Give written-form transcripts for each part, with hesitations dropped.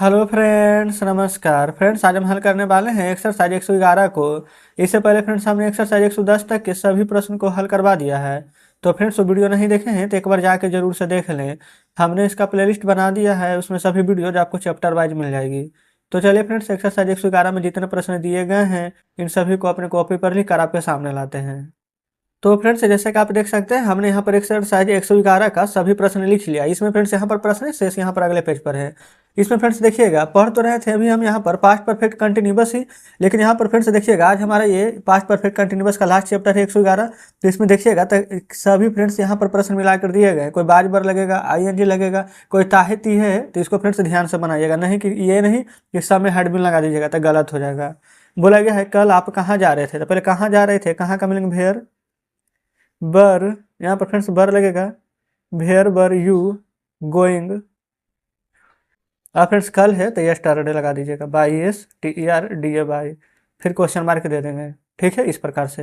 Hello friends, नमस्कार friends. आज हम हल करने वाले हैं एक्सरसाइज 111 को। इससे पहले फ्रेंड्स हमने एक्सरसाइज 110 तक के सभी प्रश्न को हल करवा दिया है। तो फ्रेंड्स वो वीडियो नहीं देखे हैं तो एक बार जाके जरूर से देख लें। हमने इसका प्लेलिस्ट बना दिया है, उसमें सभी वीडियोज आपको चैप्टर वाइज मिल जाएगी। तो चलिए फ्रेंड्स, एक्सरसाइज 111 में जितने प्रश्न दिए गए हैं इन सभी को अपने कॉपी पर लिख कर आपके सामने लाते हैं। तो फ्रेंड्स जैसे कि आप देख सकते हैं, हमने यहाँ पर एक्सरसाइज 111 का सभी प्रश्न लिख लिया। इसमें फ्रेंड्स यहाँ पर प्रश्न है, शेष यहाँ पर अगले पेज पर है। इसमें फ्रेंड्स देखिएगा, पढ़ तो रहे थे अभी हम यहाँ पर पास्ट परफेक्ट कंटिन्यूअस ही, लेकिन यहाँ पर फ्रेंड्स देखिएगा आज हमारा ये पास्ट परफेक्ट कंटिन्यूअस का लास्ट चैप्टर है 111। तो इसमें देखिएगा तो सभी फ्रेंड्स यहाँ पर प्रश्न मिलाकर दिए गए। कोई बाज बर लगेगा, आईएनजी लगेगा, कोई ताहिती है, तो इसको फ्रेंड्स ध्यान से बनाइएगा, नहीं कि ये नहीं कि सब में हेडबिन लगा दीजिएगा तो गलत हो जाएगा। बोला गया है कल आप कहाँ जा रहे थे, तो पहले कहाँ जा रहे थे, कहाँ का मीनिंग भेयर बर, यहाँ पर फ्रेंड्स बर लगेगा, वेयर बर यू गोइंग। अब फ्रेंड्स कल है तो यस्टरडे लगा दीजिएगा, YSTERDA बाई, फिर क्वेश्चन मार्क दे देंगे। ठीक है, इस प्रकार से।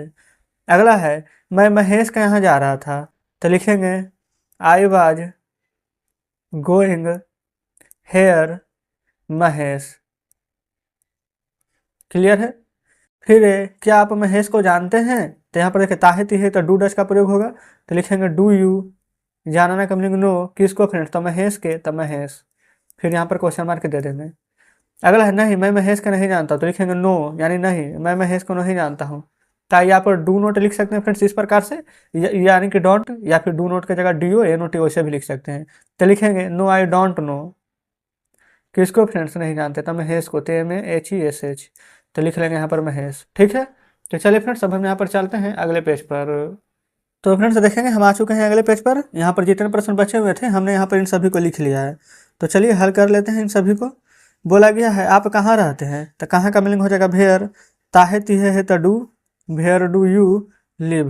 अगला है मैं महेश के यहाँ जा रहा था, तो लिखेंगे I was going hair Mahesh. Clear है। फिर क्या आप महेश को जानते हैं, तो यहाँ पर देखिए ताहिती है तो डू डस का प्रयोग होगा, तो लिखेंगे डू यू। जानना का मीनिंग नो, किसको फ्रेंड्स, तो महेश के, तो महेश। फिर यहाँ पर क्वेश्चन मार्क दे देंगे। अगला है नहीं मैं महेश को नहीं जानता, तो लिखेंगे नो, यानी नहीं मैं महेश को नहीं जानता हूँ। तो यहाँ पर डू नोट लिख सकते हैं फ्रेंड्स इस प्रकार से, यानी कि डोंट, या फिर डू नोट की जगह DONOT वैसे भी लिख सकते हैं। तो लिखेंगे नो आई डोंट नो, किसको फ्रेंड्स नहीं जानते, तो महेश को, TMAHESH। तो लिख लेंगे यहाँ पर महेश। ठीक है। तो चलिए फ्रेंड्स अब हम यहाँ पर चलते हैं अगले पेज पर। तो फ्रेंड्स देखेंगे हम आ चुके हैं अगले पेज पर। यहाँ पर जितने प्रश्न बचे हुए थे हमने यहाँ पर इन सभी को लिख लिया है। तो चलिए हल कर लेते हैं इन सभी को। बोला गया है आप कहाँ रहते हैं, तो कहाँ का मीनिंग हो जाएगा भेयर, ताहे तीहे है तो do, where do you live,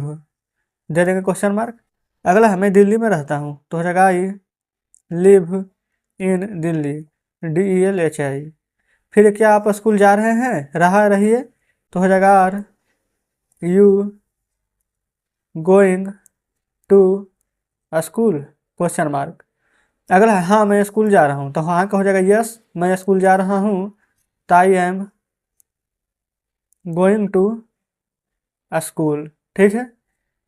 दे देंगे क्वेश्चन मार्क। अगला है मैं दिल्ली में रहता हूँ, तो हो जाएगा I live in Delhi, DELHI। फिर क्या आप स्कूल जा रहे हैं, रहा रहिए, तो हो जाएगा are you going to school, question mark. अगला है हाँ मैं स्कूल जा रहा हूँ, तो हाँ का हो जाएगा यस मैं स्कूल जा रहा हूँ, तो I am going to school. ठीक है।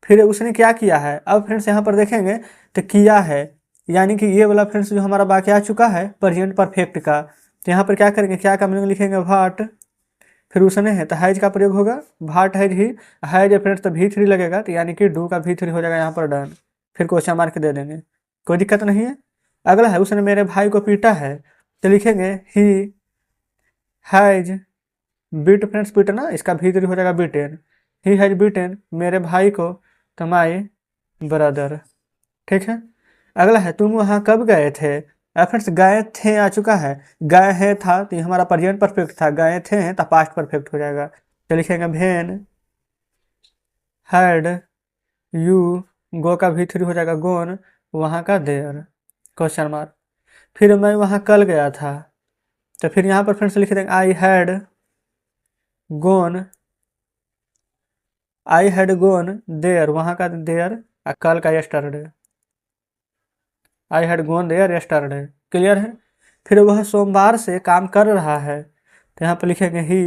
फिर उसने क्या किया है, अब फ्रेंड्स यहाँ पर देखेंगे तो किया है, यानी कि ये वाला फ्रेंड्स जो हमारा वाक्य आ चुका है प्रेजेंट परफेक्ट का। तो यहाँ पर क्या करेंगे, क्या का मीनिंग लिखेंगे वाट, फिर उसने है तो हैज का प्रयोग होगा, वाट हैज ही, हैज फ्रेंड्स तो V3 लगेगा, तो यानी कि डू का V3 हो जाएगा यहाँ पर डन। फिर क्वेश्चन मार्क दे देंगे, कोई दिक्कत नहीं है। अगला है उसने मेरे भाई को पीटा है, तो लिखेंगे ही हैज बीट, फ्रेंड्स पीटना इसका V3 हो जाएगा बीटेन, ही हैज बीटेन मेरे भाई को, तो माई ब्रदर। ठीक है। अगला है तुम वहाँ कब गए थे, फ्रेंड्स गए थे आ चुका है, गए हैं था तो ये हमारा प्रेजेंट परफेक्ट था, गए थे तो पास्ट परफेक्ट हो जाएगा। तो लिखेंगे भेन हैड यू, गो का V3 हो जाएगा गोन, वहाँ का देयर, क्वेश्चन मार्क। फिर मैं वहाँ कल गया था, तो फिर यहाँ पर फ्रेंड्स लिख देंगे आई हैड गोन देयर, वहाँ का देयर, कल का yesterday, I had gone there yesterday. Clear है। फिर वह सोमवार से काम कर रहा है, तो यहाँ पर लिखेंगे ही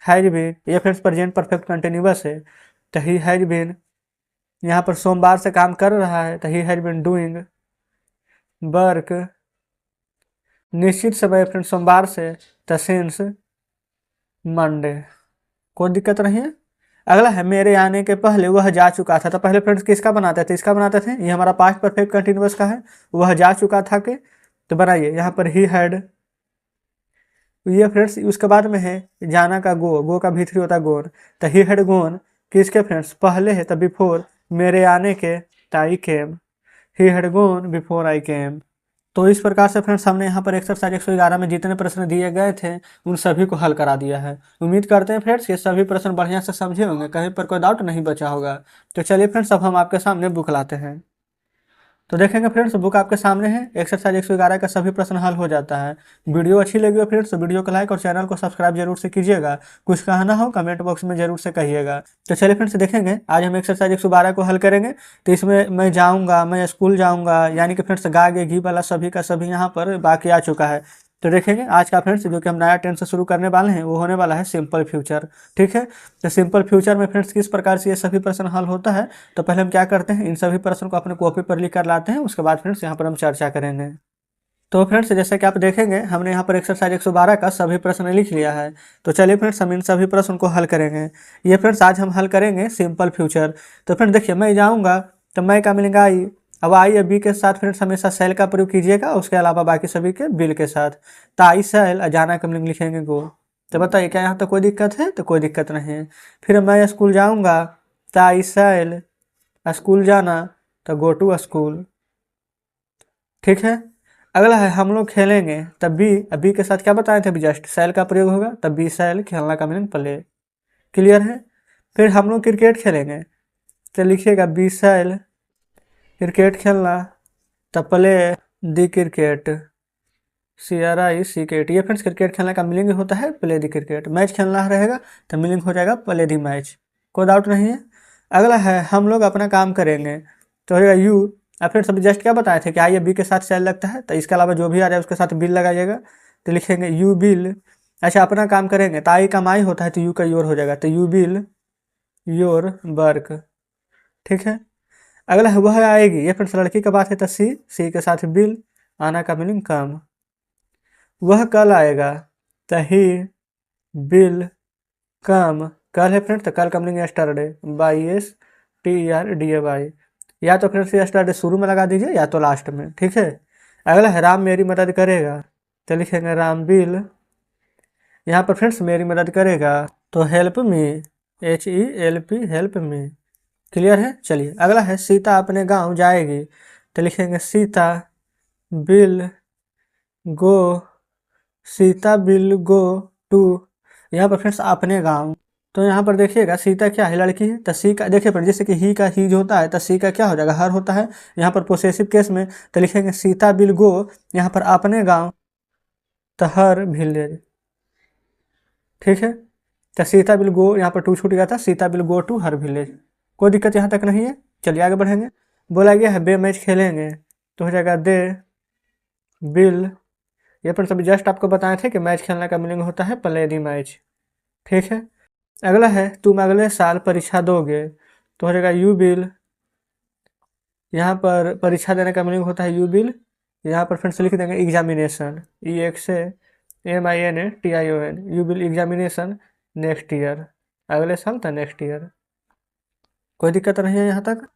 हैज बीन, ये फ्रेंड्स प्रेजेंट परफेक्ट कंटिन्यूअस है, तो ही हैज बीन, यहाँ पर सोमवार से काम कर रहा है तो he has been doing work, निश्चित समय फ्रेंड्स सोमवार से, तो सिंस मंडे, कोई दिक्कत नहीं है। अगला है मेरे आने के पहले वह जा चुका था, तो पहले फ्रेंड्स किसका बनाते थे, इसका बनाते थे, ये हमारा पास्ट परफेक्ट कंटिन्यूअस का है, वह जा चुका था के, तो बनाइए यहाँ पर ही हैड, ये फ्रेंड्स उसके बाद में है जाना का गो का V3 होता है गोन, तो ही हैड गोन किसके फ्रेंड्स पहले है, तो बिफोर मेरे आने के, तो आई केम, he had gone before I केम। तो इस प्रकार से फ्रेंड्स हमने यहाँ पर एक्सरसाइज 111 में जितने प्रश्न दिए गए थे उन सभी को हल करा दिया है। उम्मीद करते हैं फ्रेंड्स ये सभी प्रश्न बढ़िया से समझे होंगे, कहीं पर कोई डाउट नहीं बचा होगा। तो चलिए फ्रेंड्स अब हम आपके सामने बुक लाते हैं। तो देखेंगे फ्रेंड्स बुक आपके सामने है, एक्सरसाइज 111 का सभी प्रश्न हल हो जाता है। वीडियो अच्छी लगी हो फ्रेंड्स तो वीडियो को लाइक और चैनल को सब्सक्राइब जरूर से कीजिएगा। कुछ कहना हो कमेंट बॉक्स में जरूर से कहिएगा। तो चलिए फ्रेंड्स देखेंगे आज हम एक्सरसाइज 112 को हल करेंगे। तो इसमें मैं जाऊँगा, मैं स्कूल जाऊँगा, यानी कि फ्रेंड्स गा गे घी वाला सभी का सभी यहाँ पर बाकी आ चुका है। तो देखेंगे आज का फ्रेंड्स जो कि हम नया टेंस से शुरू करने वाले हैं वो होने वाला है सिंपल फ्यूचर। ठीक है, तो सिंपल फ्यूचर में फ्रेंड्स किस प्रकार से ये सभी प्रश्न हल होता है, तो पहले हम क्या करते हैं, इन सभी प्रश्न को अपने कॉपी पर लिख कर लाते हैं, उसके बाद फ्रेंड्स यहाँ पर हम चर्चा करेंगे। तो फ्रेंड्स जैसे कि आप देखेंगे हमने यहाँ पर एक्सरसाइज 112 का सभी प्रश्न लिख लिया है। तो चलिए फ्रेंड्स हम इन सभी प्रश्न को हल करेंगे। ये फ्रेंड्स आज हम हल करेंगे सिंपल फ्यूचर। तो फ्रेंड्स देखिए मैं जाऊँगा तो मैं का मिलेगा आई। अब आई या बी के साथ फ्रेंड्स हमेशा सेल का प्रयोग कीजिएगा, उसके अलावा बाकी सभी के बिल के साथ। तो आई सेल जाना का मिलेंगे लिखेंगे गो। तो बताइए क्या यहाँ तो कोई दिक्कत है, तो कोई दिक्कत नहीं है। फिर मैं स्कूल जाऊँगा तो आई सेल स्कूल जाना, तो गो टू स्कूल। ठीक है, अगला है हम लोग खेलेंगे तब बी के साथ क्या बताए थे अभी जस्ट, सेल का प्रयोग होगा, तब बी सेल खेलना का मीनिंग प्ले। क्लियर है। फिर हम लोग क्रिकेट खेलेंगे तो लिखिएगा बी सेल क्रिकेट खेलना, तब प्ले दी क्रिकेट, CRICKET। ये फ्रेंड्स क्रिकेट खेलने का मीनिंग होता है प्ले दी क्रिकेट। मैच खेलना रहेगा तो मीनिंग हो जाएगा प्ले दी मैच, कोई डाउट नहीं है। अगला है हम लोग अपना काम करेंगे तो होगा यू। अब फ्रेंड्स अभी जस्ट क्या बताए थे कि आई या बी के साथ सेल लगता है, तो इसके अलावा जो भी आ जाए उसके साथ बिल लगाइएगा, तो लिखेंगे यू बिल। अच्छा अपना काम करेंगे तो आई का माई होता है तो यू का योर हो जाएगा, तो यू बिल योर वर्क। ठीक है, अगला है वह आएगी। ये फ्रेंड्स लड़की का बात है तो सी के साथ बिल, आना का मीनिंग कम। वह कल आएगा तो ही बिल कम। कल है फ्रेंड्स तो कल का मीनिंग यस्टरडे, YSTERDAY। या तो फ्रेंड्स यस्टरडे शुरू में लगा दीजिए या तो लास्ट में। ठीक है, अगला है राम मेरी मदद करेगा तो लिखेंगे राम बिल। यहाँ पर फ्रेंड्स मेरी मदद करेगा तो help me, HELP help me. Clear है। चलिए अगला है सीता अपने गांव जाएगी तो लिखेंगे Sita will go, Sita will go to. यहाँ पर फ्रेंड्स अपने गांव, तो यहाँ पर देखिएगा सीता क्या है, लड़की है, तो सी का देखिए पर जैसे कि ही का ही जो होता है तो सी का क्या हो जाएगा, हर होता है। यहाँ पर पोसेसिव केस में तो लिखेंगे सीता बिल गो, यहाँ पर अपने गांव तो हर विलेज। ठीक है, तो सीता बिल गो यहाँ पर टू छूट गया था, Sita will go to her village. कोई दिक्कत यहाँ तक नहीं है। चलिए आगे बढ़ेंगे। बोला गया है बे मैच खेलेंगे तो हो जाएगा दे बिल। ये पर सभी जस्ट आपको बताए थे कि मैच खेलने का मीनिंग होता है प्ले दी मैच। ठीक है, अगला है तुम अगले साल परीक्षा दोगे तो हो जाएगा यू बिल। यहाँ पर परीक्षा देने का मीनिंग होता है यू बिल। यहाँ पर फ्रेंड्स लिख देंगे examination, EXAMINATION, you bill examination next year, अगले साल था नेक्स्ट ईयर। कोई दिक्कत नहीं है यहाँ तक।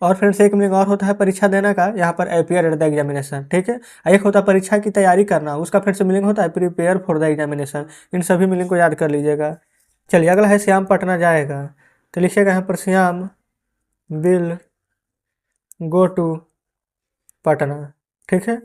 और फ्रेंड्स एक मीनिंग और होता है परीक्षा देने का, यहाँ पर अपीयर एट द एग्जामिनेशन। ठीक है, एक होता है परीक्षा की तैयारी करना, उसका फ्रेंड्स मीनिंग होता है प्रिपेयर फॉर द एग्जामिनेशन। इन सभी मीनिंग को याद कर लीजिएगा। चलिए अगला है श्याम पटना जाएगा तो लिखिएगा यहाँ पर Shyam will go to Patna. ठीक है,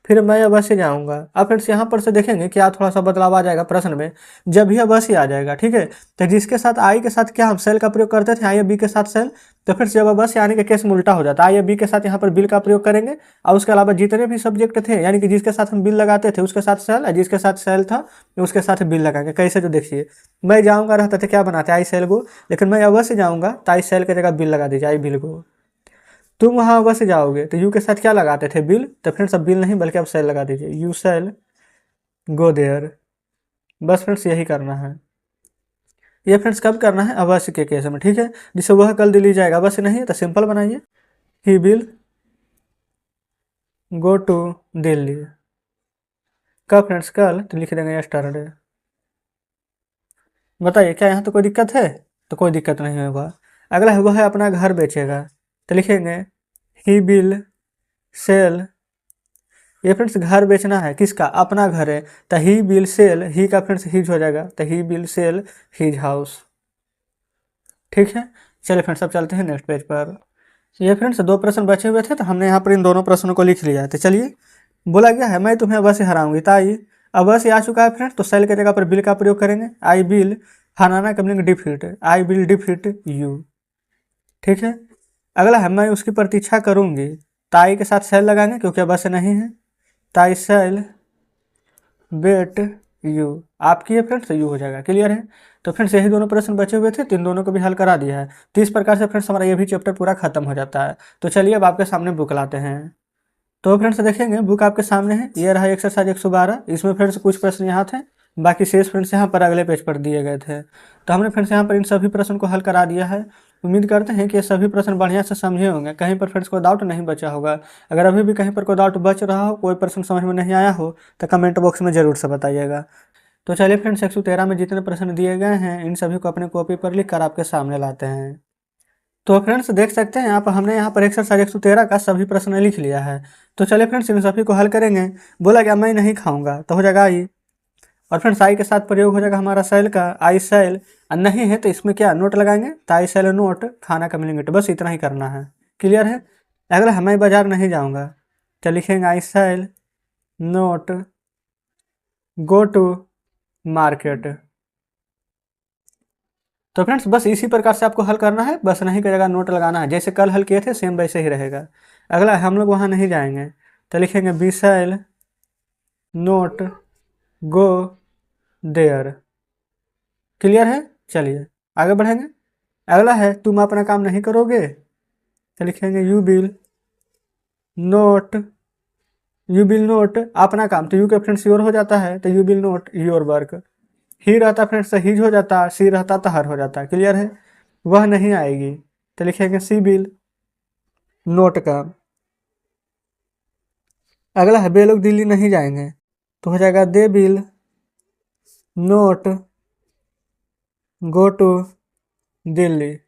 फिर मैं अवश्य जाऊंगा। अब फ्रेंड्स यहाँ पर से देखेंगे क्या थोड़ा सा बदलाव आ जाएगा प्रश्न में, जब भी अवश्य आ जाएगा। ठीक है, तो जिसके साथ आई के साथ क्या हम सेल का प्रयोग करते थे, आई या बी के साथ सेल, तो फिर जब अवश्य आने के केस में उल्टा हो जाता है, आई या बी के साथ यहाँ पर बिल का प्रयोग करेंगे और उसके अलावा जितने भी सब्जेक्ट थे यानी कि जिसके साथ हम बिल लगाते थे उसके साथ सेल, और जिसके साथ सेल था उसके साथ बिल लगाएंगे। कैसे, जो देखिए मैं जाऊँगा रहता था क्या बनाते आई सेल गो, लेकिन मैं अवश्य जाऊँगा तो आई सेल की जगह बिल लगा दीजिए, आई बिल गो। तुम वहाँ अवश्य जाओगे तो यू के साथ क्या लगाते थे बिल, तो फ्रेंड्स अब बिल नहीं बल्कि अब सेल लगा दीजिए, यू सेल गो देयर। बस फ्रेंड्स यही करना है। ये फ्रेंड्स कब करना है, अवश्य के केस में। ठीक है, जिससे वह कल दिल्ली जाएगा, अवश्य नहीं है तो सिंपल बनाइए ही बिल गो टू दिल्ली। कब फ्रेंड्स, कल, तो लिख देंगे यस्टरडे। बताइए क्या यहाँ तो कोई दिक्कत है, तो कोई दिक्कत नहीं होगा। अगला है वह अपना घर बेचेगा तो लिखेंगे ही बिल सेल। ये फ्रेंड्स घर बेचना है, किसका, अपना घर है, तो ही बिल सेल, ही का फ्रेंड्स हीज हो जाएगा तो ही बिल सेल हीज हाउस। ठीक है, चलिए फ्रेंड्स अब चलते हैं नेक्स्ट पेज पर। ये फ्रेंड्स दो प्रश्न बचे हुए थे तो हमने यहाँ पर इन दोनों प्रश्नों को लिख लिया है। तो चलिए बोला गया है मैं तुम्हें अवश्य हराऊंगी, ताई अवश्य आ चुका है फ्रेंड्स, तो सेल की जगह पर बिल का प्रयोग करेंगे, आई बिल हराना का meaning defeat, I bill defeat you. ठीक है, अगला है मैं उसकी प्रतीक्षा करूंगी, ताई के साथ सेल लगाएंगे क्योंकि अवश्य नहीं है, ताई सेल वेट यू। आपकी है फ्रेंड्स यू हो जाएगा। क्लियर है। तो फ्रेंड्स यही दोनों प्रश्न बचे हुए थे, तीन दोनों को भी हल करा दिया है। तो इस प्रकार से फ्रेंड्स हमारा ये भी चैप्टर पूरा खत्म हो जाता है। तो चलिए अब आपके सामने बुक लाते हैं। तो फ्रेंड्स देखेंगे बुक आपके सामने है, ये रहा एक्सरसाइज 112। इसमें फ्रेंड्स कुछ प्रश्न यहाँ थे, बाकी शेष फ्रेंड्स यहाँ पर अगले पेज पर दिए गए थे। तो हमने फ्रेंड्स यहाँ पर इन सभी प्रश्न को हल करा दिया है। उम्मीद करते हैं कि ये सभी प्रश्न बढ़िया से समझे होंगे, कहीं पर फ्रेंड्स को डाउट नहीं बचा होगा। अगर अभी भी कहीं पर कोई डाउट बच रहा हो, कोई प्रश्न समझ में नहीं आया हो, तो कमेंट बॉक्स में ज़रूर से बताइएगा। तो चलिए फ्रेंड्स 113 में जितने प्रश्न दिए गए हैं इन सभी को अपने कॉपी पर लिख कर आपके सामने लाते हैं। तो फ्रेंड्स देख सकते हैं हमने यहाँ पर एक्सरसाइज 113 का सभी प्रश्न लिख लिया है। तो चलिए फ्रेंड्स इन सभी को हल करेंगे। बोला क्या मैं नहीं खाऊंगा, तो हो जाएगा आई, और फ्रेंड्स आई के साथ प्रयोग हो जाएगा हमारा सेल का, आई सेल। नहीं है तो इसमें क्या नोट लगाएंगे, तो आई सेल नोट खाना का मिलेंगे, तो बस इतना ही करना है। क्लियर है। अगला है मैं बाजार नहीं जाऊंगा, तो लिखेंगे I shall not go to market. तो फ्रेंड्स बस इसी प्रकार से आपको हल करना है, बस नहीं करेगा नोट लगाना है, जैसे कल हल किए थे सेम वैसे ही रहेगा। अगला हम लोग वहाँ नहीं जाएंगे, तो लिखेंगे we shall not go there. Clear है। चलिए आगे बढ़ेंगे। अगला है तुम अपना काम नहीं करोगे, तो लिखेंगे यू विल नोट अपना काम, तो यू के फ्रेंड्स योर हो जाता है, तो you will not your work. ही रहता फ्रेंड्स तो हीज हो जाता, सी रहता तो हर हो जाता। क्लियर है। वह नहीं आएगी, तो लिखेंगे सी विल नोट काम। अगला है वे लोग दिल्ली नहीं जाएंगे, तो हो जाएगा they will not go to Delhi.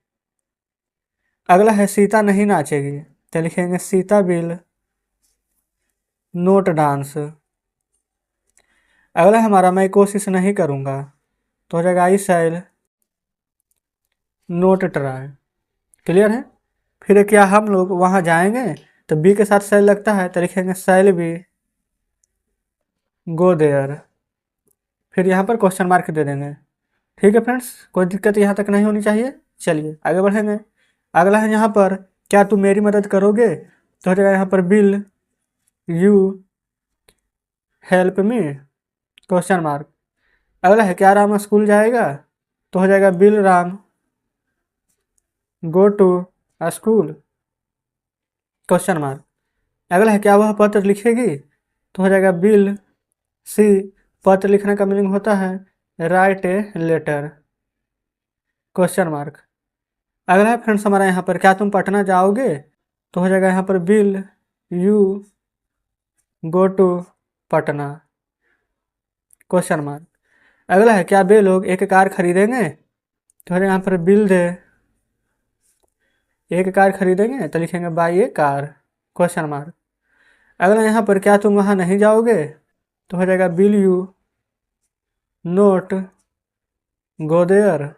अगला है सीता नहीं नाचेगी, तो लिखेंगे सीता विल नोट डांस। अगला हमारा मैं कोशिश नहीं करूँगा, तो हो जाएगा आई शैल नोट ट्राई। क्लियर है। फिर क्या हम लोग वहाँ जाएंगे, तो बी के साथ शैल लगता है, तो लिखेंगे शैल बी गो देयर। फिर यहाँ पर क्वेश्चन मार्क दे देंगे। ठीक है फ्रेंड्स, कोई दिक्कत यहाँ तक नहीं होनी चाहिए। चलिए आगे बढ़ेंगे। अगला है यहाँ पर क्या तुम मेरी मदद करोगे, तो हो जाएगा यहाँ पर will you help me question mark. अगला है क्या राम स्कूल जाएगा, तो हो जाएगा will Ram go to school question mark. अगला है क्या वह पत्र लिखेगी, तो हो जाएगा बिल सी, पत्र लिखने का मीनिंग होता है write a letter question mark. अगला है फ्रेंड्स हमारा यहाँ पर क्या तुम पटना जाओगे, तो हो जाएगा यहाँ पर will you go to Patna question mark. अगला है क्या वे लोग एक कार खरीदेंगे, तो हो जाएगा यहाँ पर बिल दे एक कार खरीदेंगे, तो लिखेंगे by A car question mark. अगला यहाँ पर क्या तुम वहाँ नहीं जाओगे, तो हो जाएगा will you not go there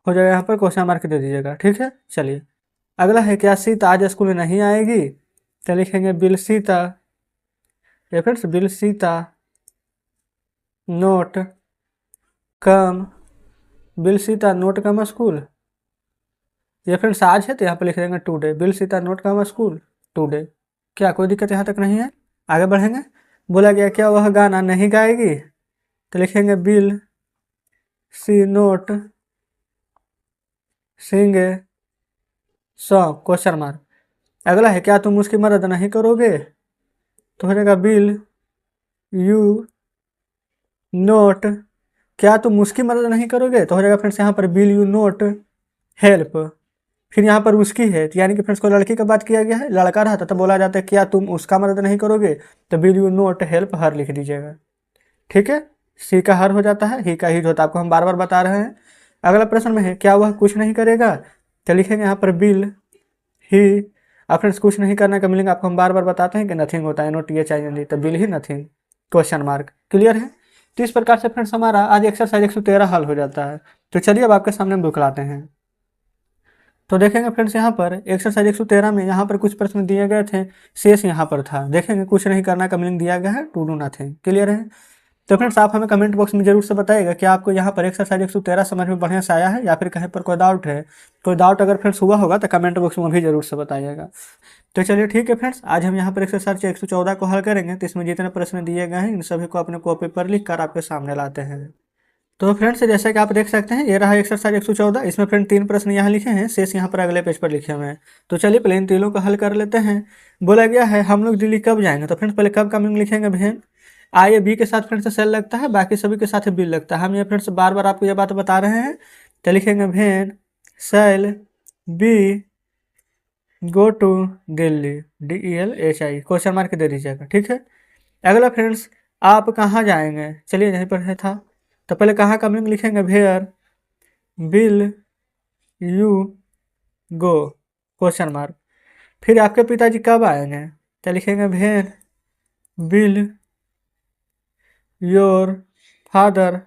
हो जाएगा, यहाँ पर क्वेश्चन मार्क दे दीजिएगा। ठीक है। चलिए अगला है क्या सीता आज स्कूल नहीं आएगी, तो लिखेंगे बिल सीता या फ्रेंड्स बिल सीता नोट कम बिल सीता नोट कम स्कूल। ये फ्रेंड्स आज है तो यहाँ पर लिख देंगे टुडे बिल सीता नोट कम स्कूल टुडे। क्या कोई दिक्कत यहाँ तक नहीं है। आगे बढ़ेंगे। बोला गया क्या वह गाना नहीं गाएगी, तो लिखेंगे will she not sing a song question mark. अगला है क्या तुम उसकी मदद नहीं करोगे, तो हो जाएगा बिल यू नोट क्या तुम उसकी मदद नहीं करोगे, तो हो जाएगा फ्रेंड्स यहाँ पर बिल यू नोट हेल्प। फिर यहाँ पर उसकी है, तो यानी कि फ्रेंड्स को लड़की का बात किया गया है, लड़का रहता तो बोला जाता है क्या तुम उसका मदद नहीं करोगे, तो bill you note help her लिख दीजिएगा। ठीक है। सी का हर हो जाता है, ही का ही होता है, आपको हम बार बार बता रहे हैं। अगला प्रश्न में है क्या वह कुछ नहीं करेगा, तो लिखेंगे यहाँ पर बिल ही। अब फ्रेंड्स कुछ नहीं करने का मीनिंग आपको हम बार बार बताते हैं कि नथिंग होता है, नोट ये चाहिए, तो बिल ही नथिंग क्वेश्चन मार्क। क्लियर है। तो इस प्रकार से फ्रेंड्स हमारा आज एक्सरसाइज 113 हल हो जाता है। तो चलिए अब आपके सामने हम दिखलाते हैं। तो देखेंगे फ्रेंड्स यहाँ पर एक्सरसाइज 113 में यहाँ पर कुछ प्रश्न दिए गए थे, शेष यहाँ पर था। देखेंगे कुछ नहीं करना का मीनिंग दिया गया है टू डू नथिंग। क्लियर है। तो फ्रेंड्स आप हमें कमेंट बॉक्स में जरूर से बताइएगा कि आपको यहाँ पर एक्सरसाइज 113 समझ में बढ़िया से आया है या फिर कहीं पर कोई डाउट है। कोई डाउट अगर फ्रेंड्स हुआ होगा तो कमेंट बॉक्स में भी जरूर से बताइएगा। तो चलिए ठीक है फ्रेंड्स, आज हम यहाँ पर एक्सरसाइज 114 को हल करेंगे। तो इसमें जितने प्रश्न दिए गए हैं इन सभी को अपने कॉपी पर लिख कर आपके सामने लाते हैं। तो फ्रेंड्स जैसा कि आप देख सकते हैं ये रहा एक्सरसाइज 114। इसमें फ्रेंड 3 प्रश्न यहाँ लिखे हैं, शेष यहाँ पर अगले पेज पर लिखे हुए हैं। तो चलिए पहले इन तीनों को हल कर लेते हैं। बोला गया है हम लोग दिल्ली कब जाएंगे, तो फ्रेंड्स पहले कब का मीनिंग लिखेंगे बहन। आई बी के साथ फ्रेंड्स सेल लगता है, बाकी सभी के साथ बिल लगता है। हम ये फ्रेंड्स बार बार आपको ये बात बता रहे हैं। तो लिखेंगे बहन shall be go to Delhi, DELHI, question mark दे दीजिएगा, ठीक है। अगला फ्रेंड्स आप कहाँ जाएंगे, चलिए यहीं पर है था। तो पहले कहाँ का मीनिंग लिखेंगे, where will you go, question mark. फिर आपके पिताजी कब आएंगे, तो लिखेंगे वेयर विल योर फादर,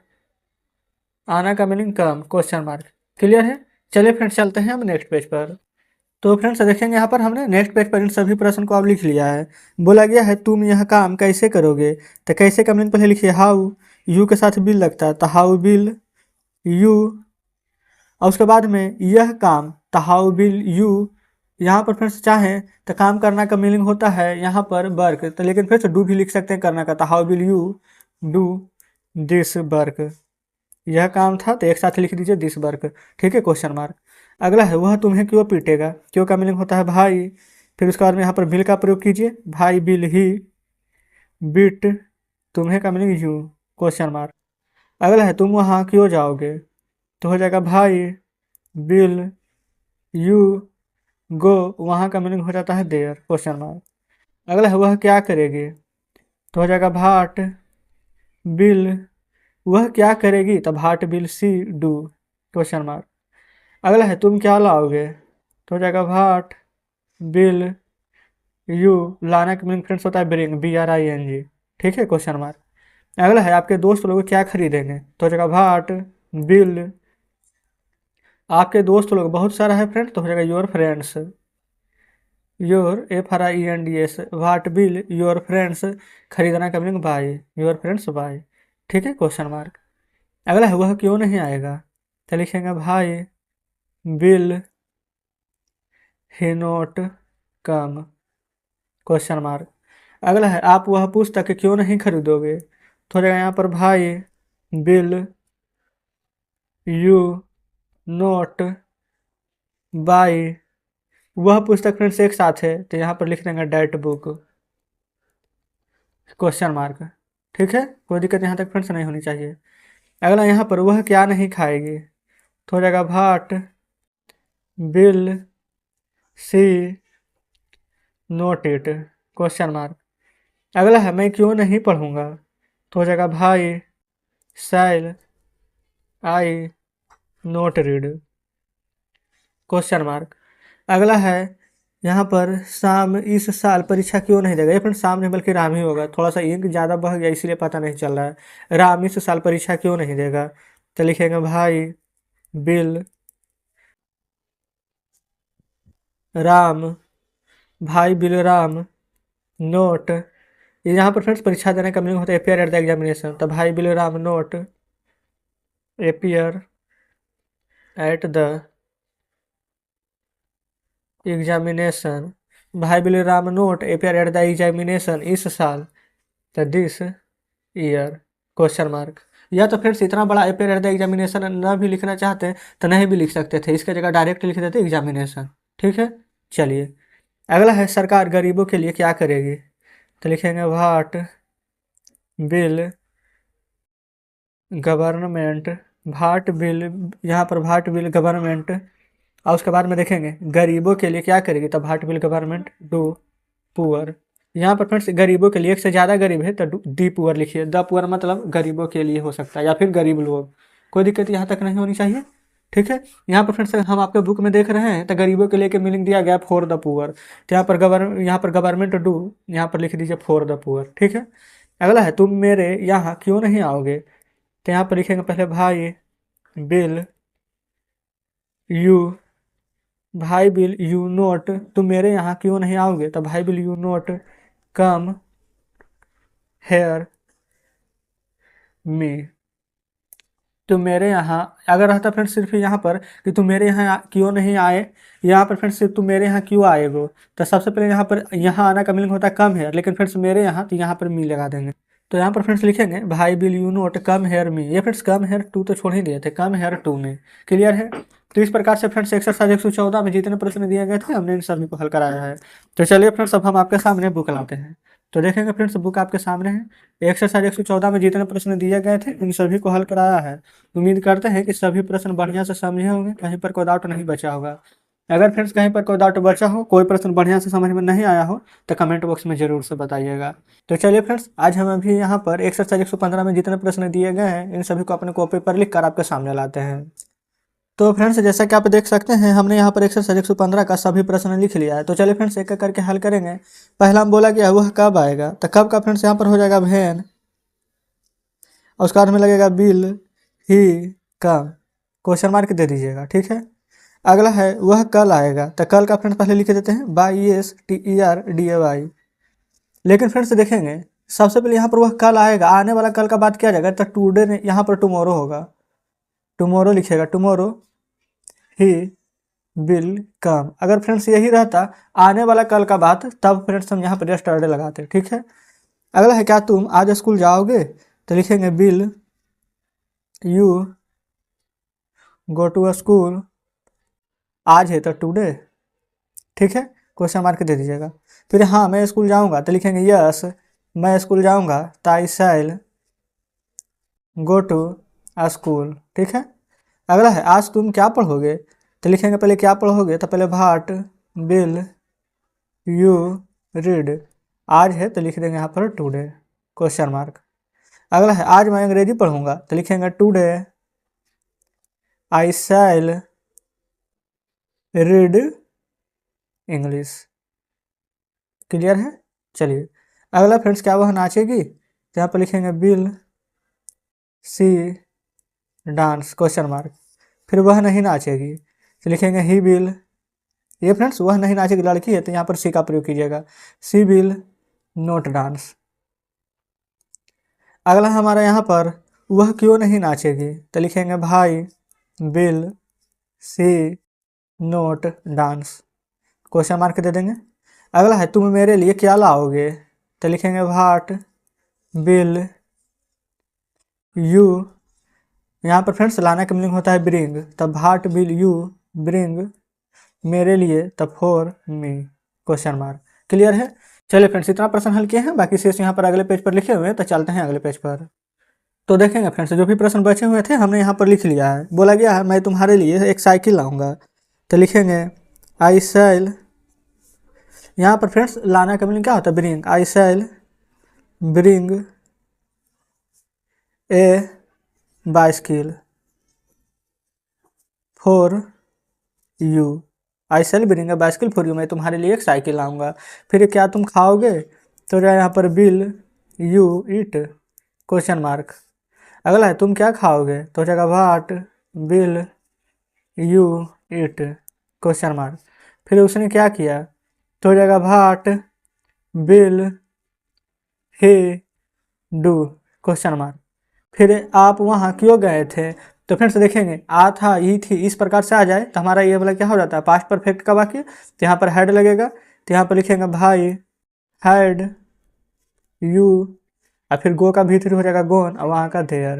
आना का मीनिंग कम, क्वेश्चन मार्क। क्लियर है। चलिए फ्रेंड्स चलते हैं हम नेक्स्ट पेज पर। तो फ्रेंड्स देखेंगे यहाँ पर हमने नेक्स्ट पेज पर इन सभी प्रश्न को अब लिख लिया है। बोला गया है तुम यह काम कैसे करोगे, तो कैसे का मीनिंग पहले लिखिए हाउ, यू के साथ बिल लगता है तो हाउ बिल यू, और उसके बाद में यह काम तो हाउ बिल यू। यहाँ पर फ्रेंड्स चाहें तो काम करना का मीनिंग होता है यहाँ पर वर्क, तो लेकिन फिर से डू भी लिख सकते हैं करना का, तो how will you do this work. यह काम था तो एक साथ लिख दीजिए दिस वर्क, ठीक है, क्वेश्चन मार्क। अगला है वह तुम्हें क्यों पीटेगा, क्यों का मीनिंग होता है भाई। फिर उसके बाद में यहाँ पर बिल का प्रयोग कीजिए, भाई बिल ही बीट, तुम्हें का मीनिंग यू, क्वेश्चन मार्क। अगला है तुम वहाँ क्यों जाओगे, तो हो जाएगा भाई बिल यू गो, वहाँ का मीनिंग हो जाता है देयर, क्वेश्चन मार्क। अगला है वह क्या करेगी, तो हो जाएगा भाट बिल, वह क्या करेगी तो what will she do, question mark. अगला है तुम क्या लाओगे, तो हो जाएगा भाट बिल यू, लाना का मीनिंग फ्रेंड्स होता है ब्रिंग, BRING, ठीक है, क्वेश्चन मार्क। अगला है आपके दोस्त लोग क्या खरीदेंगे, तो हो जाएगा भाट बिल, आपके दोस्त लोग बहुत सारा है फ्रेंड, तो हो जाएगा your friends, your FRIENDS, what will your friends, खरीदना का meaning buy, your friends buy, ठीक है, क्वेश्चन मार्क। अगला है वह क्यों नहीं आएगा, तो लिखेंगे भाई bill he not come, question mark. अगला है आप वह पुस्तक क्यों नहीं खरीदोगे, तो हो जाएगा यहाँ पर भाई बिल यू नॉट बाय, वह पुस्तक फ्रेंड्स एक साथ है तो यहाँ पर लिख देंगे डेट बुक, क्वेश्चन मार्क, ठीक है, कोई दिक्कत यहाँ तक फ्रेंड्स नहीं होनी चाहिए। अगला यहाँ पर वह क्या नहीं खाएगी, तो हो जाएगा what will she not eat, question mark. अगला है मैं क्यों नहीं पढ़ूंगा, तो हो जाएगा भाई शैल आई नोट रीड, क्वेश्चन मार्क। अगला है यहाँ पर शाम इस साल परीक्षा क्यों नहीं देगा, ये फ्रेंड शाम नहीं बल्कि राम ही होगा, थोड़ा सा इंक ज़्यादा बह गया इसलिए पता नहीं चल रहा है। राम इस साल परीक्षा क्यों नहीं देगा, तो लिखेंगे भाई बिल राम, भाई बिल राम नोट, ये यहाँ पर फ्रेंड्स परीक्षा देने का मीनिंग होता है अपियर एट द एग्जामिनेशन, तो why will Ram not appear at the examination, why will Ram not appear at the examination इस साल, तो दिस ईयर, क्वेश्चन मार्क। या तो फ्रेंड्स इतना बड़ा अपियर एट द एग्जामिनेशन न भी लिखना चाहते तो नहीं भी लिख सकते थे, इसके जगह डायरेक्ट लिख देते एग्जामिनेशन, ठीक है। चलिए अगला है सरकार गरीबों के लिए क्या करेगी, तो लिखेंगे वाट बिल गवर्नमेंट, भाट बिल, यहाँ पर भाट बिल गवर्नमेंट, और उसके बाद में देखेंगे गरीबों के लिए क्या करेगी, तो what bill government do poor. यहाँ पर फ्रेंड्स गरीबों के लिए एक से ज़्यादा गरीब है तो दी पुअर लिखिए, द पुअर मतलब गरीबों के लिए हो सकता है या फिर गरीब लोग, कोई दिक्कत यहाँ तक नहीं होनी चाहिए, ठीक है। यहाँ पर फ्रेंड्स हम आपके बुक में देख रहे हैं तो गरीबों के लिए के मीनिंग दिया गया फॉर द पुअर, तो यहाँ पर गवर्नमेंट डू, यहाँ पर लिख दीजिए फॉर द पुअर, ठीक है। अगला है तुम मेरे यहाँ क्यों नहीं आओगे, तो यहाँ पर लिखेंगे पहले भाई बिल यू, भाई बिल यू नोट, तुम मेरे यहाँ क्यों नहीं आओगे, तो why bill you note come hear me, तुम मेरे यहाँ, अगर रहता फ्रेंड्स सिर्फ यहाँ पर कि तुम मेरे यहाँ क्यों नहीं आए, यहाँ पर फ्रेंड्स सिर्फ तुम मेरे यहाँ क्यों आएगो, तो सबसे पहले यहाँ पर यहाँ आना का मीनिंग होता है कम है, लेकिन फ्रेंड्स मेरे यहाँ तो यहाँ पर मी लगा देंगे, तो यहाँ पर फ्रेंड्स लिखेंगे why will you note come hear me. ये फ्रेंड्स कम हेयर टू तो छोड़ ही दिए थे, कम हेयर टू में। क्लियर है। तो इस प्रकार से फ्रेंड्स एक्सरसाइज 114 में जितने प्रश्न दिए गए थे हमने इन सभी को हल कराया है। तो चलिए फ्रेंड्स अब हम आपके सामने बुक लाते हैं। तो देखेंगे फ्रेंड्स बुक आपके सामने है। एक्सरसाइज 114 में जितने प्रश्न दिए गए थे इन सभी को हल कराया है। उम्मीद करते हैं कि सभी प्रश्न बढ़िया से समझे होंगे, कहीं पर कोई डाउट नहीं बचा होगा। अगर फ्रेंड्स कहीं पर कोई डाउट बचा हो, कोई प्रश्न बढ़िया से समझ में नहीं आया हो तो कमेंट बॉक्स में जरूर से बताइएगा। तो चलिए फ्रेंड्स आज हम अभी यहाँ पर एक्सरसाइज 115 में जितने प्रश्न दिए गए हैं इन सभी को अपने कॉपी पर लिख कर आपके सामने लाते हैं। तो फ्रेंड्स जैसा कि आप देख सकते हैं हमने यहाँ पर एक्सरसाइज 115 का सभी प्रश्न लिख लिया है। तो चलिए फ्रेंड्स एक एक करके हल करेंगे। पहला हम बोला गया वह कब आएगा, तो कब का फ्रेंड्स यहाँ पर हो जाएगा वैन, और उसका बाद में लगेगा बिल ही कम, क्वेश्चन मार्क दे दीजिएगा। ठीक है। अगला है वह कल आएगा, तो कल का फ्रेंड्स पहले लिख देते हैं BYESTERDAY। लेकिन फ्रेंड्स देखेंगे सबसे पहले यहाँ पर वह कल आएगा, आने वाला कल का बात किया जाएगा तो टुडे ने यहाँ पर टुमारो होगा, टुमारो लिखिएगा, टुमारो ही विल कम। अगर फ्रेंड्स यही रहता आने वाला कल का बात तब फ्रेंड्स हम यहाँ पर यस्टरडे लगाते। ठीक है। अगला है क्या तुम आज स्कूल जाओगे, तो लिखेंगे will you go to school, आज है तो टुडे। ठीक है। क्वेश्चन मार्क दे दीजिएगा। फिर हाँ मैं स्कूल जाऊंगा, तो लिखेंगे यस मैं स्कूल जाऊंगा, ताई शैल गो टू स्कूल। ठीक है। अगला है आज तुम क्या पढ़ोगे, तो लिखेंगे पहले क्या पढ़ोगे, तो पहले व्हाट विल यू रीड, आज है तो लिख देंगे यहाँ पर टुडे, क्वेश्चन मार्क। अगला है आज मैं अंग्रेजी पढ़ूंगा, तो लिखेंगे today I shall read English. Clear है। चलिए अगला फ्रेंड्स क्या वह नाचेगी, तो यहाँ पर लिखेंगे will see dance, question mark. फिर वह नहीं नाचेगी, तो लिखेंगे ही विल, ये फ्रेंड्स वह नहीं नाचेगी लड़की है तो यहाँ पर सी का प्रयोग कीजिएगा, सी विल नोट डांस। अगला हमारा यहाँ पर वह क्यों नहीं नाचेगी, तो लिखेंगे why will she not dance, question mark दे देंगे। अगला है तुम मेरे लिए क्या लाओगे, तो लिखेंगे व्हाट विल यू, यहाँ पर फ्रेंड्स लाना का मीनिंग होता है ब्रिंग, तब व्हाट विल यू ब्रिंग मेरे लिए, तब for me, question mark. Clear है। चलिए फ्रेंड्स इतना प्रश्न हल किए हैं, बाकी शेष यहाँ पर अगले पेज पर लिखे हुए हैं, तो चलते हैं अगले पेज पर। तो देखेंगे फ्रेंड्स जो भी प्रश्न बचे हुए थे हमने यहाँ पर लिख लिया है। बोला गया है मैं तुम्हारे लिए एक साइकिल लाऊंगा, तो लिखेंगे आई शैल, यहाँ पर फ्रेंड्स लाना का मीनिंग क्या होता है bring, I shall bring a bicycle for you, I shall bring a bicycle for you, मैं तुम्हारे लिए एक साइकिल लाऊंगा। फिर क्या तुम खाओगे, तो यहाँ पर will you eat, question mark. अगला है तुम क्या खाओगे, तो जगह what will you eat, question mark. फिर उसने क्या किया, तो जगह what will he do, question mark. फिर आप वहाँ क्यों गए थे, तो फ्रेंड्स देखेंगे आ था ई थी इस प्रकार से आ जाए तो हमारा ये वाला क्या हो जाता है पास्ट परफेक्ट का वाक्य, तो यहाँ पर हैड लगेगा, तो यहाँ पर लिखेंगे भाई हैड यू, और फिर गो का भीतर हो जाएगा गोन, और वहाँ का देयर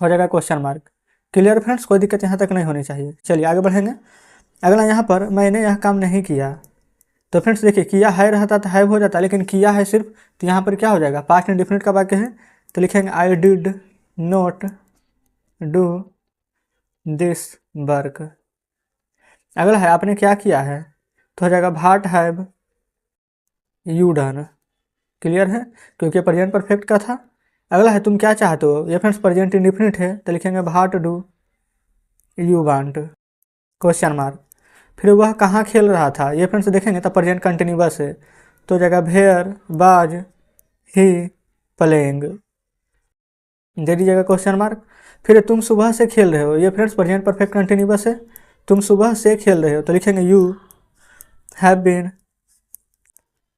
हो जाएगा क्वेश्चन मार्क। क्लियर फ्रेंड्स, कोई दिक्कत यहाँ तक नहीं होनी चाहिए। चलिए आगे बढ़ेंगे। अगला यहाँ पर मैंने यह काम नहीं किया, तो फ्रेंड्स देखिए किया है रहता तो हैव हो जाता, लेकिन किया है सिर्फ, तो यहाँ पर क्या हो जाएगा पास्ट इंडेफिनिट का वाक्य है, तो लिखेंगे I did not do this work. अगला है आपने क्या किया है, तो हो जाएगा what have you done. Clear है, क्योंकि प्रेजेंट परफेक्ट का था। अगला है तुम क्या चाहते हो, ये फ्रेंड्स प्रेजेंट इंडेफिनिट है, तो लिखेंगे what do you want, question mark. फिर वह कहाँ खेल रहा था, ये फ्रेंड्स देखेंगे तो प्रेजेंट कंटिन्यूअस है, तो जगह वेयर वाज ही प्लेइंग दे दीजिएगा क्वेश्चन मार्क। फिर तुम सुबह से खेल रहे हो, ये फ्रेंड्स प्रेजेंट परफेक्ट कंटिन्यूअस है, तुम सुबह से खेल रहे हो, तो लिखेंगे यू हैव बीन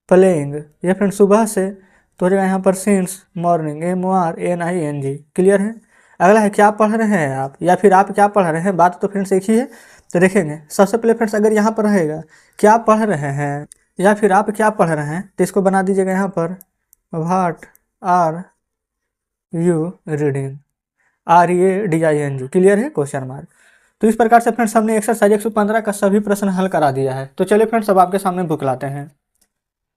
प्लेइंग, ये फ्रेंड्स सुबह से, तो हो जाएगा यहाँ पर सिंस मॉर्निंग MORNING। क्लियर है। अगला है क्या पढ़ रहे हैं आप, या फिर आप क्या पढ़ रहे हैं, बात तो फ्रेंड्स एक ही है। तो देखेंगे सबसे पहले फ्रेंड्स अगर यहाँ पर रहेगा क्या पढ़ रहे हैं या फिर आप क्या पढ़ रहे हैं, तो इसको बना दीजिएगा यहाँ पर what are you reading, READING, clear है क्वेश्चन मार्क। तो इस प्रकार से फ्रेंड्स हमने एक्सरसाइज 115 का सभी प्रश्न हल करा दिया है। तो चलिए फ्रेंड्स अब आपके सामने बुक लाते हैं।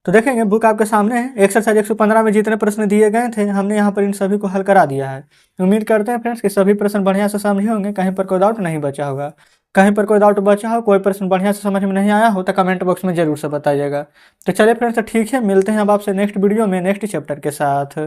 तो देखेंगे बुक आपके सामने है। एक्सरसाइज 115 में जितने प्रश्न दिए गए थे हमने यहाँ पर इन सभी को हल करा दिया है। उम्मीद करते हैं फ्रेंड्स कि सभी प्रश्न बढ़िया से समझे होंगे, कहीं पर कोई डाउट नहीं बचा होगा। कहीं पर कोई डाउट बचा हो, कोई प्रश्न बढ़िया से समझ में नहीं आया हो तो कमेंट बॉक्स में जरूर से बताइएगा। तो चलिए फ्रेंड्स ठीक है, मिलते हैं अब आपसे नेक्स्ट वीडियो में नेक्स्ट चैप्टर के साथ।